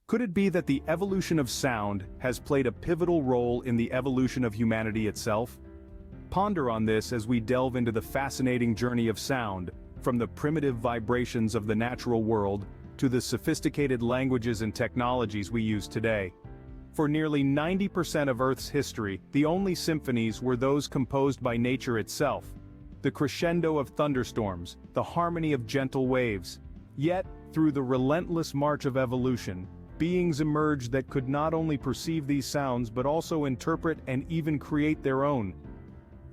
Could it be that the evolution of sound has played a pivotal role in the evolution of humanity itself? Ponder on this as we delve into the fascinating journey of sound, from the primitive vibrations of the natural world to the sophisticated languages and technologies we use today. For nearly 90% of Earth's history, the only symphonies were those composed by nature itself. The crescendo of thunderstorms, the harmony of gentle waves. Yet, through the relentless march of evolution, beings emerged that could not only perceive these sounds but also interpret and even create their own.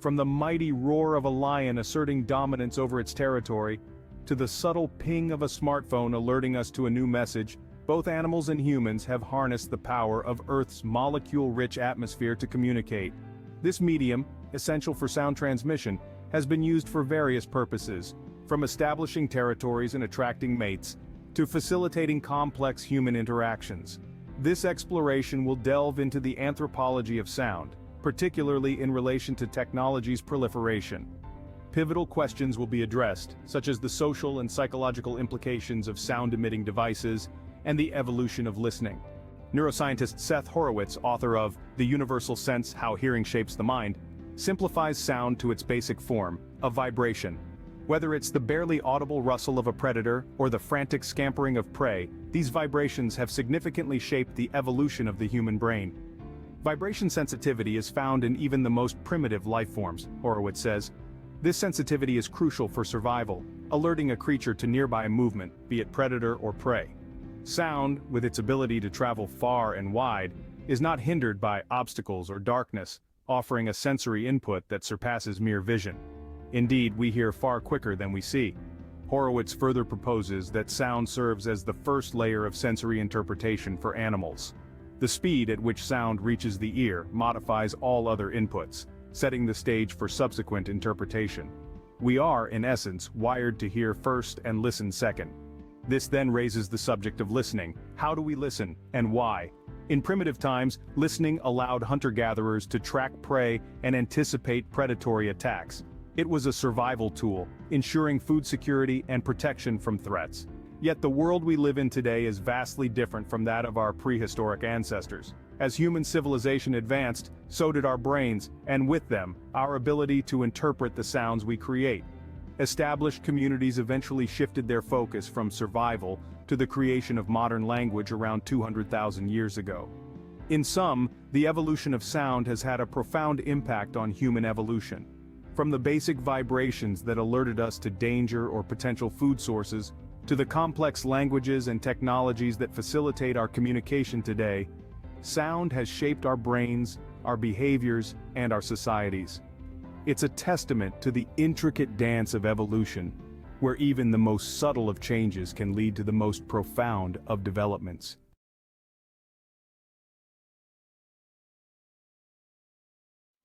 From the mighty roar of a lion asserting dominance over its territory, to the subtle ping of a smartphone alerting us to a new message, both animals and humans have harnessed the power of Earth's molecule-rich atmosphere to communicate. This medium, essential for sound transmission, has been used for various purposes, from establishing territories and attracting mates, to facilitating complex human interactions. This exploration will delve into the anthropology of sound, particularly in relation to technology's proliferation. Pivotal questions will be addressed, such as the social and psychological implications of sound-emitting devices, and the evolution of listening. Neuroscientist Seth Horowitz, author of The Universal Sense: How Hearing Shapes the Mind, simplifies sound to its basic form, a vibration. Whether it's the barely audible rustle of a predator or the frantic scampering of prey, these vibrations have significantly shaped the evolution of the human brain. Vibration sensitivity is found in even the most primitive life forms, Horowitz says. This sensitivity is crucial for survival, alerting a creature to nearby movement, be it predator or prey. Sound, with its ability to travel far and wide, is not hindered by obstacles or darkness, offering a sensory input that surpasses mere vision. Indeed, we hear far quicker than we see. Horowitz further proposes that sound serves as the first layer of sensory interpretation for animals. The speed at which sound reaches the ear modifies all other inputs, setting the stage for subsequent interpretation. We are, in essence, wired to hear first and listen second. This then raises the subject of listening. How do we listen, and why? In primitive times, listening allowed hunter-gatherers to track prey and anticipate predatory attacks. It was a survival tool, ensuring food security and protection from threats. Yet the world we live in today is vastly different from that of our prehistoric ancestors. As human civilization advanced, so did our brains, and with them, our ability to interpret the sounds we create. Established communities eventually shifted their focus from survival to the creation of modern language around 200,000 years ago. In sum, the evolution of sound has had a profound impact on human evolution. From the basic vibrations that alerted us to danger or potential food sources, to the complex languages and technologies that facilitate our communication today, sound has shaped our brains, our behaviors, and our societies. It's a testament to the intricate dance of evolution, where even the most subtle of changes can lead to the most profound of developments.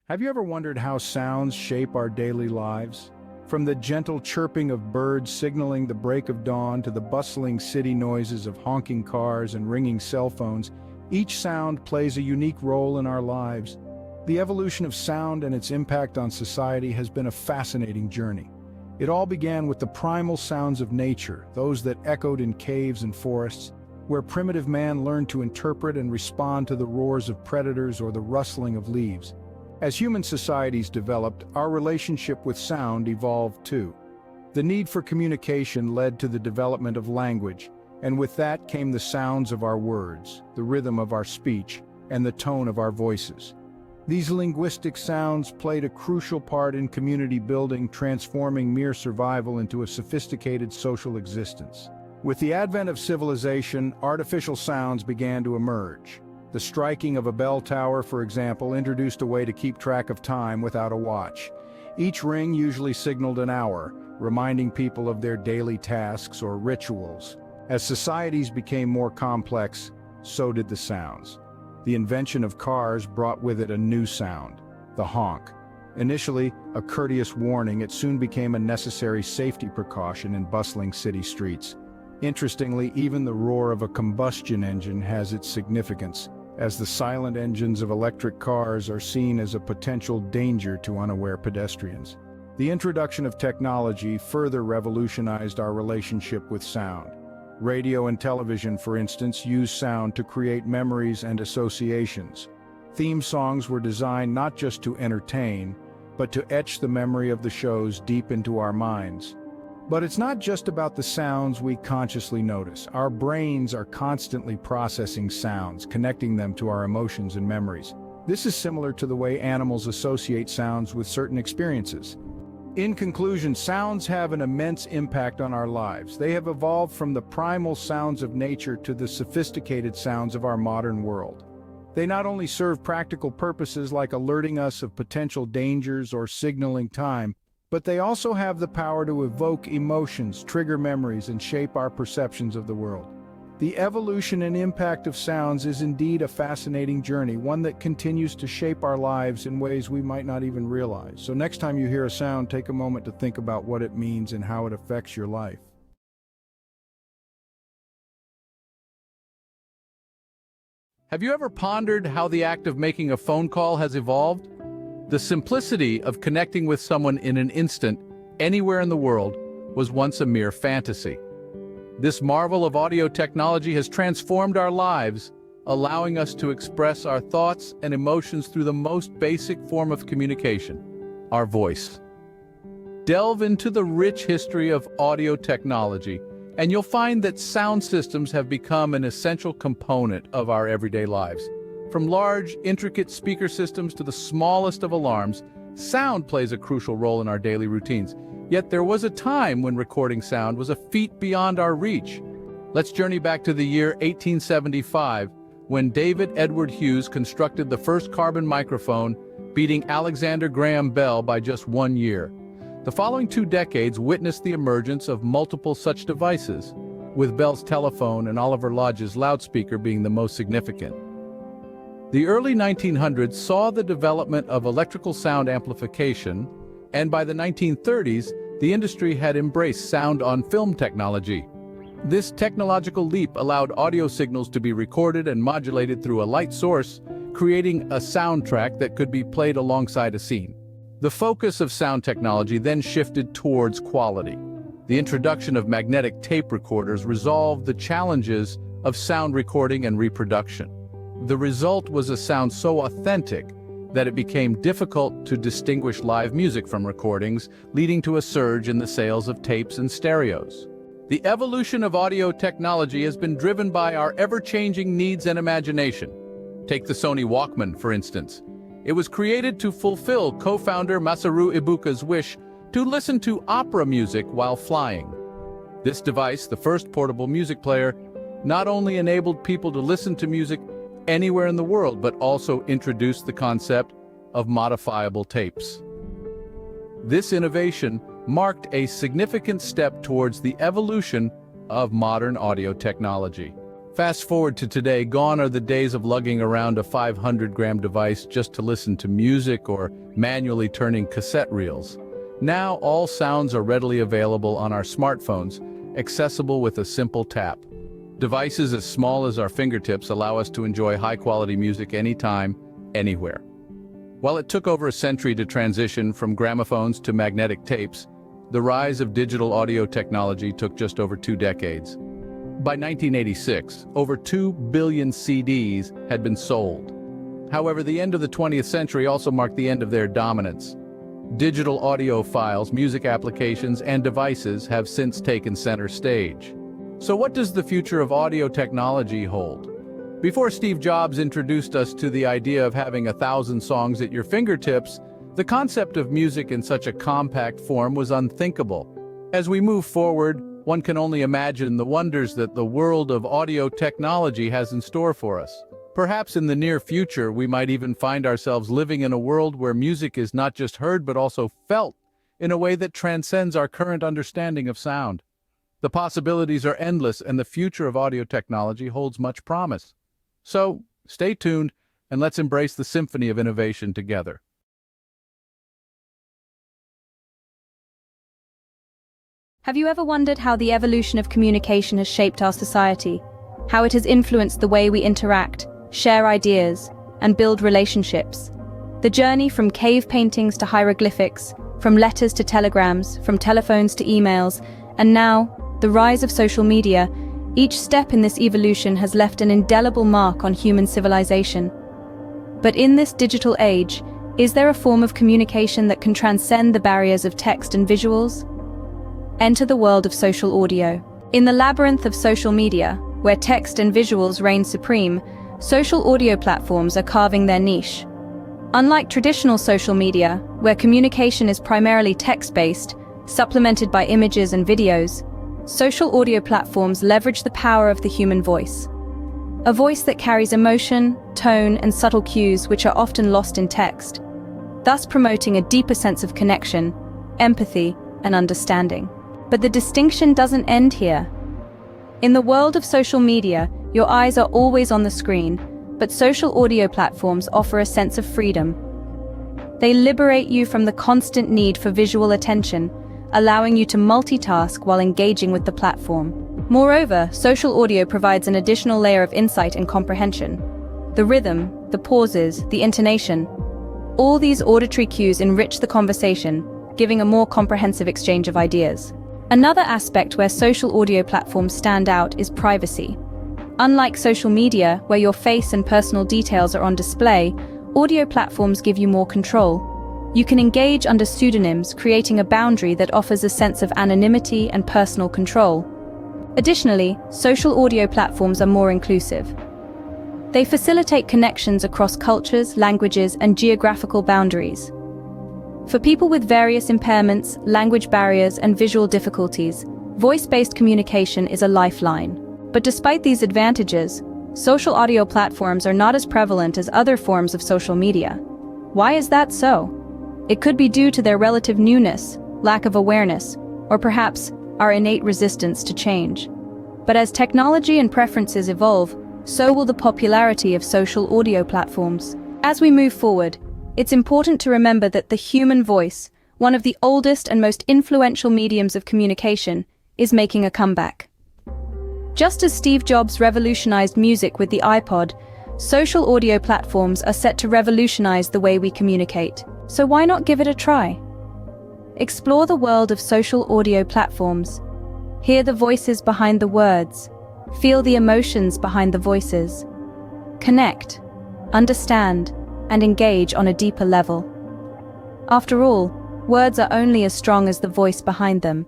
Have you ever wondered how sounds shape our daily lives? From the gentle chirping of birds signaling the break of dawn to the bustling city noises of honking cars and ringing cell phones, each sound plays a unique role in our lives. The evolution of sound and its impact on society has been a fascinating journey. It all began with the primal sounds of nature, those that echoed in caves and forests, where primitive man learned to interpret and respond to the roars of predators or the rustling of leaves. As human societies developed, our relationship with sound evolved too. The need for communication led to the development of language, and with that came the sounds of our words, the rhythm of our speech, and the tone of our voices. These linguistic sounds played a crucial part in community building, transforming mere survival into a sophisticated social existence. With the advent of civilization, artificial sounds began to emerge. The striking of a bell tower, for example, introduced a way to keep track of time without a watch. Each ring usually signaled an hour, reminding people of their daily tasks or rituals. As societies became more complex, so did the sounds. The invention of cars brought with it a new sound, the honk. Initially a courteous warning, it soon became a necessary safety precaution in bustling city streets. Interestingly, even the roar of a combustion engine has its significance, as the silent engines of electric cars are seen as a potential danger to unaware pedestrians. The introduction of technology further revolutionized our relationship with sound. Radio and television, for instance, use sound to create memories and associations. Theme songs were designed not just to entertain, but to etch the memory of the shows deep into our minds. But it's not just about the sounds we consciously notice. Our brains are constantly processing sounds, connecting them to our emotions and memories. This is similar to the way animals associate sounds with certain experiences. In conclusion, sounds have an immense impact on our lives. They have evolved from the primal sounds of nature to the sophisticated sounds of our modern world. They not only serve practical purposes like alerting us of potential dangers or signaling time, but they also have the power to evoke emotions, trigger memories, and shape our perceptions of the world. The evolution and impact of sounds is indeed a fascinating journey, one that continues to shape our lives in ways we might not even realize. So next time you hear a sound, take a moment to think about what it means and how it affects your life. Have you ever pondered how the act of making a phone call has evolved? The simplicity of connecting with someone in an instant, anywhere in the world, was once a mere fantasy. This marvel of audio technology has transformed our lives, allowing us to express our thoughts and emotions through the most basic form of communication, our voice. Delve into the rich history of audio technology, and you'll find that sound systems have become an essential component of our everyday lives. From large, intricate speaker systems to the smallest of alarms, sound plays a crucial role in our daily routines. Yet there was a time when recording sound was a feat beyond our reach. Let's journey back to the year 1875, when David Edward Hughes constructed the first carbon microphone, beating Alexander Graham Bell by just 1 year. The following 2 decades witnessed the emergence of multiple such devices, with Bell's telephone and Oliver Lodge's loudspeaker being the most significant. The early 1900s saw the development of electrical sound amplification, and by the 1930s, the industry had embraced sound-on-film technology. This technological leap allowed audio signals to be recorded and modulated through a light source, creating a soundtrack that could be played alongside a scene. The focus of sound technology then shifted towards quality. The introduction of magnetic tape recorders resolved the challenges of sound recording and reproduction. The result was a sound so authentic that it became difficult to distinguish live music from recordings, leading to a surge in the sales of tapes and stereos. The evolution of audio technology has been driven by our ever-changing needs and imagination. Take the Sony Walkman, for instance. It was created to fulfill co-founder Masaru Ibuka's wish to listen to opera music while flying. This device, the first portable music player, not only enabled people to listen to music anywhere in the world, but also introduced the concept of modifiable tapes. This innovation marked a significant step towards the evolution of modern audio technology. Fast forward to today, gone are the days of lugging around a 500-gram device just to listen to music or manually turning cassette reels. Now all sounds are readily available on our smartphones, accessible with a simple tap. Devices as small as our fingertips allow us to enjoy high-quality music anytime, anywhere. While it took over a century to transition from gramophones to magnetic tapes, the rise of digital audio technology took just over 2 decades. By 1986, over 2 billion CDs had been sold. However, the end of the 20th century also marked the end of their dominance. Digital audio files, music applications, and devices have since taken center stage. So what does the future of audio technology hold? Before Steve Jobs introduced us to the idea of having 1,000 songs at your fingertips, the concept of music in such a compact form was unthinkable. As we move forward, one can only imagine the wonders that the world of audio technology has in store for us. Perhaps in the near future, we might even find ourselves living in a world where music is not just heard but also felt in a way that transcends our current understanding of sound. The possibilities are endless, and the future of audio technology holds much promise. So, stay tuned, and let's embrace the symphony of innovation together. Have you ever wondered how the evolution of communication has shaped our society? How it has influenced the way we interact, share ideas, and build relationships? The journey from cave paintings to hieroglyphics, from letters to telegrams, from telephones to emails, and now, the rise of social media, Each step in this evolution has left an indelible mark on human civilization. But in this digital age, is there a form of communication that can transcend the barriers of text and visuals? Enter the world of social audio. In the labyrinth of social media, where text and visuals reign supreme, social audio platforms are carving their niche. Unlike traditional social media, where communication is primarily text-based, supplemented by images and videos, social audio platforms leverage the power of the human voice. A voice that carries emotion, tone, and subtle cues which are often lost in text, thus promoting a deeper sense of connection, empathy, and understanding. But the distinction doesn't end here. In the world of social media, your eyes are always on the screen, but social audio platforms offer a sense of freedom. They liberate you from the constant need for visual attention, allowing you to multitask while engaging with the platform. Moreover, social audio provides an additional layer of insight and comprehension. The rhythm, the pauses, the intonation, all these auditory cues enrich the conversation, giving a more comprehensive exchange of ideas. Another aspect where social audio platforms stand out is privacy. Unlike social media, where your face and personal details are on display, audio platforms give you more control. You can engage under pseudonyms, creating a boundary that offers a sense of anonymity and personal control. Additionally, social audio platforms are more inclusive. They facilitate connections across cultures, languages, and geographical boundaries. For people with various impairments, language barriers, and visual difficulties, voice-based communication is a lifeline. But despite these advantages, social audio platforms are not as prevalent as other forms of social media. Why is that so? It could be due to their relative newness, lack of awareness, or perhaps our innate resistance to change. But as technology and preferences evolve, so will the popularity of social audio platforms. As we move forward, it's important to remember that the human voice, one of the oldest and most influential mediums of communication, is making a comeback. Just as Steve Jobs revolutionized music with the iPod, social audio platforms are set to revolutionize the way we communicate. So why not give it a try? Explore the world of social audio platforms. Hear the voices behind the words. Feel the emotions behind the voices. Connect, understand, and engage on a deeper level. After all, words are only as strong as the voice behind them.